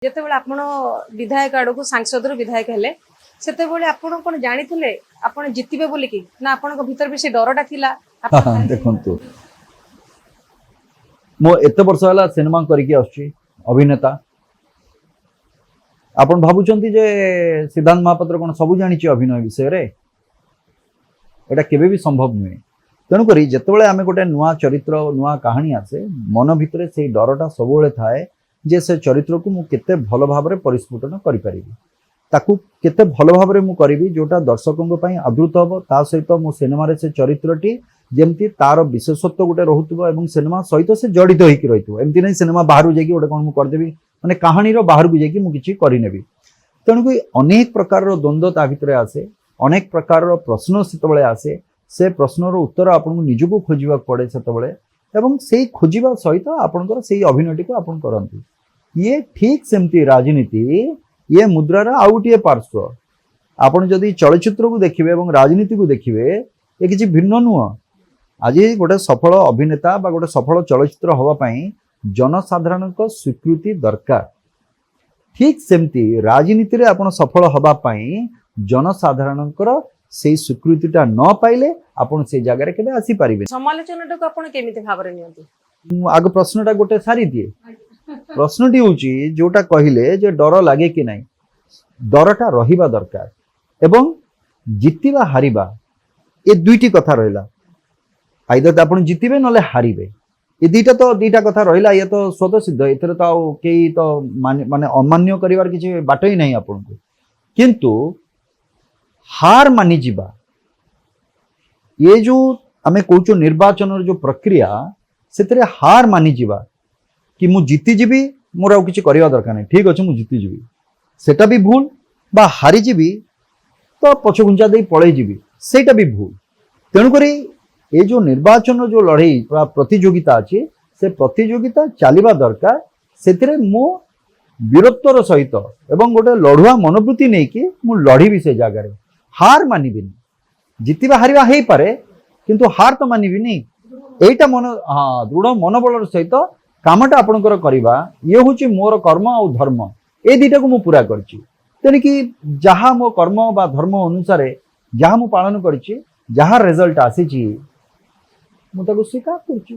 ଯେତେବେଳେ ଆପଣ ବିଧାୟକ ଆଡକୁ ସାଂସଦରୁ ବିଧାୟକ ହେଲେ ସେତେବେଳେ ଆପଣ କଣ ଜାଣିଥିଲେ ଆପଣ ଜିତିବେ ବୋଲିକି ନା ଆପଣଙ୍କ ଭିତରେ ବି ସେ ଡରଟା ଥିଲା? ଦେଖନ୍ତୁ ମୁଁ ଏତେ ବର୍ଷ ହେଲା ସିନେମା କରିକି ଆସୁଛି ଅଭିନେତା। ଆପଣ ଭାବୁଛନ୍ତି ଯେ ସିଦ୍ଧାନ୍ତ ମହାପାତ୍ର କଣ ସବୁ ଜାଣିଛି ଅଭିନୟ ବିଷୟରେ? এটা কেবে ବି ସମ୍ଭବ ନୁହେଁ। ତେଣୁକରି ଯେତେବେଳେ ଆମେ ଗୋଟେ ନୂଆ ଚରିତ୍ର ନୂଆ କାହାଣୀ ଆସେ ମନ ଭିତରେ ସେଇ ଡରଟା ସବୁବେଳେ ଥାଏ ଯେ ସେ ଚରିତ୍ରକୁ ମୁଁ କେତେ ଭଲ ଭାବରେ ପରିସ୍ଫୁଟନ କରିପାରିବି, ତାକୁ କେତେ ଭଲ ଭାବରେ ମୁଁ କରିବି ଯୋଉଟା ଦର୍ଶକଙ୍କ ପାଇଁ ଆଦୃତ ହେବ। ତା ସହିତ ମୋ ସିନେମାରେ ସେ ଚରିତ୍ରଟି ଯେମିତି ତାର ବିଶେଷତ୍ୱ ଗୋଟେ ରହୁଥିବ ଏବଂ ସିନେମା ସହିତ ସେ ଜଡ଼ିତ ହେଇକି ରହିଥିବ। ଏମିତି ନାହିଁ ସିନେମା ବାହାରୁ ଯାଇକି ଗୋଟେ କ'ଣ ମୁଁ କରିଦେବି, ମାନେ କାହାଣୀର ବାହାରକୁ ଯାଇକି ମୁଁ କିଛି କରିନେବି। ତେଣୁକରି ଅନେକ ପ୍ରକାରର ଦ୍ୱନ୍ଦ୍ୱ ତା ଭିତରେ ଆସେ, ଅନେକ ପ୍ରକାରର ପ୍ରଶ୍ନ ସେତେବେଳେ ଆସେ। ସେ ପ୍ରଶ୍ନର ଉତ୍ତର ଆପଣଙ୍କୁ ନିଜକୁ ଖୋଜିବାକୁ ପଡ଼େ ସେତେବେଳେ, ଏବଂ ସେଇ ଖୋଜିବା ସହିତ ଆପଣଙ୍କର ସେଇ ଅଭିନୟଟିକୁ ଆପଣ କରନ୍ତି। ଇଏ ଠିକ୍ ସେମିତି ରାଜନୀତି, ଇଏ ମୁଦ୍ରାର ଆଉ ଗୋଟିଏ ପାର୍ଶ୍ୱ। ଆପଣ ଯଦି ଚଳଚ୍ଚିତ୍ରକୁ ଦେଖିବେ ଏବଂ ରାଜନୀତିକୁ ଦେଖିବେ ଏ କିଛି ଭିନ୍ନ ନୁହଁ। ଆଜି ଗୋଟେ ସଫଳ ଅଭିନେତା ବା ଗୋଟେ ସଫଳ ଚଳଚ୍ଚିତ୍ର ହେବା ପାଇଁ ଜନସାଧାରଣଙ୍କ ସ୍ୱୀକୃତି ଦରକାର। ଠିକ୍ ସେମିତି ରାଜନୀତିରେ ଆପଣ ସଫଳ ହେବା ପାଇଁ ଜନସାଧାରଣଙ୍କର ସେଇ ସ୍ୱୀକୃତିଟା ନ ପାଇଲେ ଆପଣ ସେଇ ଜାଗାରେ କେବେ ଆସିପାରିବେ। ସମାଲୋଚନାଟାକୁ ଆପଣ କେମିତି ଭାବରେ ନିଅନ୍ତି? ମୁଁ ଆଗ ପ୍ରଶ୍ନଟା ଗୋଟେ ସାରିଦିଏ। ପ୍ରଶ୍ନଟି ହେଉଛି ଯୋଉଟା କହିଲେ ଯେ ଡର ଲାଗେ କି ନାହିଁ, ଡରଟା ରହିବା ଦରକାର ଏବଂ ଜିତିବା ହାରିବା ଏ ଦୁଇଟି କଥା ରହିଲା। ଆଇଦର ଆପଣ ଜିତିବେ ନହେଲେ ହାରିବେ, ଏ ଦୁଇଟା କଥା ରହିଲା। ଇଏ ତ ସ୍ୱତଃସିଦ୍ଧ, ଏଥିରେ ତ ଆଉ କେହି ତ ମାନେ ଅମାନ୍ୟ କରିବାର କିଛି ବାଟ ହିଁ ନାହିଁ ଆପଣଙ୍କୁ। କିନ୍ତୁ ହାର ମାନିଯିବା, ଏ ଯୋଉ ଆମେ କହୁଛୁ ନିର୍ବାଚନର ଯୋଉ ପ୍ରକ୍ରିୟା, ସେଥିରେ ହାର ମାନିଯିବା कि मु जीतीजी मोर आउ किसी करवा दरकार नहीं, ठीक अच्छे मुझे जीतीजी सेटा भी भूल, बा हारीजी तो पछघुंचा दे पलैजी सेटा भी भूल। तेणुक ये जो निर्वाचन जो लड़ई प्रतियोगिता अच्छी से प्रतियोगिता चलवा दरकार। से मो वीरत्वर सहित एवं गोटे लड़ुआ मनोवृत्ति नहीं कि मु लड़बी से जगार हार मानबिनी। जितवा हारिबा हो पारे किंतु हार तो मानबिनी। एटा मन हाँ दृढ़ मनोबल सहित कामटा आपणकर करवा ये हूँ मोर कर्म आ धर्म, ए दुईटा को मुझे पूरा करछि। तेणुकि जहाँ मो कर्म बा धर्म अनुसार जहाँ मु पालन करछि, जहाँ रिजल्ट आसी मुझे स्वीकार करछि।